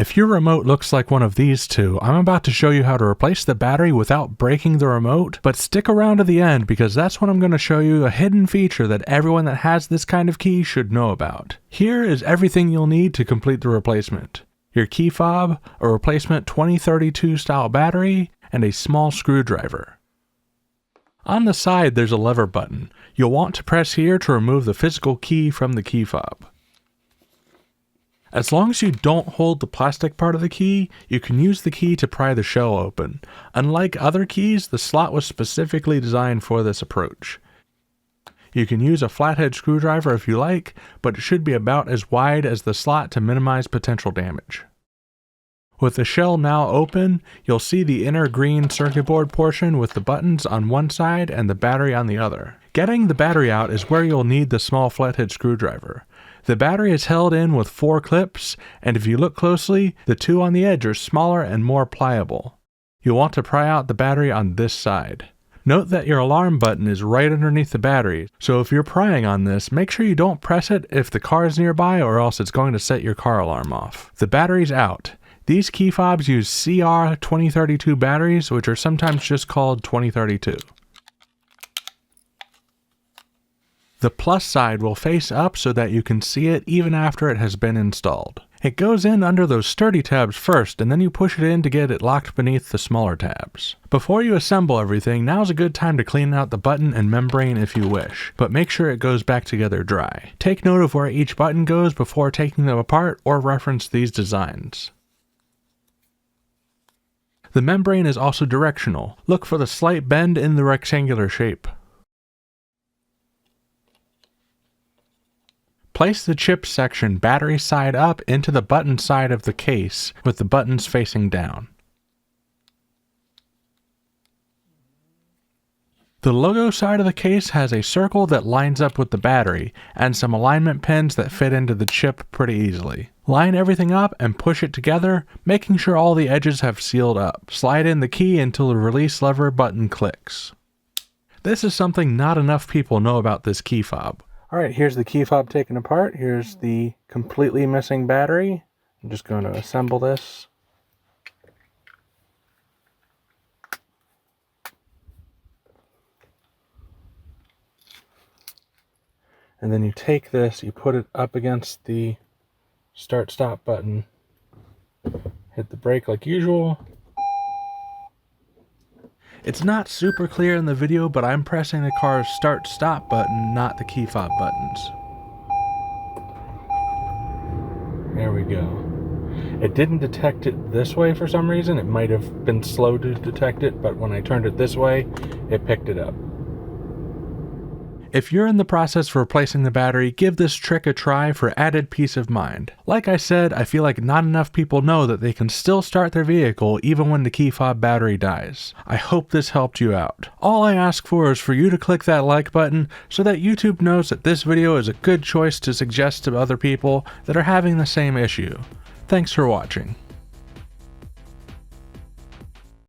If your remote looks like one of these two, I'm about to show you how to replace the battery without breaking the remote, but stick around to the end because that's when I'm going to show you a hidden feature that everyone that has this kind of key should know about. Here is everything you'll need to complete the replacement. Your key fob, a replacement 2032 style battery, and a small screwdriver. On the side there's a lever button. You'll want to press here to remove the physical key from the key fob. As long as you don't hold the plastic part of the key, you can use the key to pry the shell open. Unlike other keys, the slot was specifically designed for this approach. You can use a flathead screwdriver if you like, but it should be about as wide as the slot to minimize potential damage. With the shell now open, you'll see the inner green circuit board portion with the buttons on one side and the battery on the other. Getting the battery out is where you'll need the small flathead screwdriver. The battery is held in with 4 clips, and if you look closely, the 2 on the edge are smaller and more pliable. You'll want to pry out the battery on this side. Note that your alarm button is right underneath the battery, so if you're prying on this, make sure you don't press it if the car is nearby or else it's going to set your car alarm off. The battery's out. These key fobs use CR2032 batteries, which are sometimes just called 2032. The plus side will face up so that you can see it even after it has been installed. It goes in under those sturdy tabs first, and then you push it in to get it locked beneath the smaller tabs. Before you assemble everything, now's a good time to clean out the button and membrane if you wish, but make sure it goes back together dry. Take note of where each button goes before taking them apart or reference these designs. The membrane is also directional. Look for the slight bend in the rectangular shape. Place the chip section battery side up into the button side of the case with the buttons facing down. The logo side of the case has a circle that lines up with the battery and some alignment pins that fit into the chip pretty easily. Line everything up and push it together, making sure all the edges have sealed up. Slide in the key until the release lever button clicks. This is something not enough people know about this key fob. Alright, here's the key fob taken apart. Here's the completely missing battery. I'm just going to assemble this. And then you take this, you put it up against the start-stop button, hit the brake like usual. It's not super clear in the video, but I'm pressing the car's start-stop button, not the key fob buttons. There we go. It didn't detect it this way for some reason. It might have been slow to detect it, but when I turned it this way, it picked it up. If you're in the process of replacing the battery, give this trick a try for added peace of mind. Like I said, I feel like not enough people know that they can still start their vehicle even when the key fob battery dies. I hope this helped you out. All I ask for is for you to click that like button so that YouTube knows that this video is a good choice to suggest to other people that are having the same issue. Thanks for watching.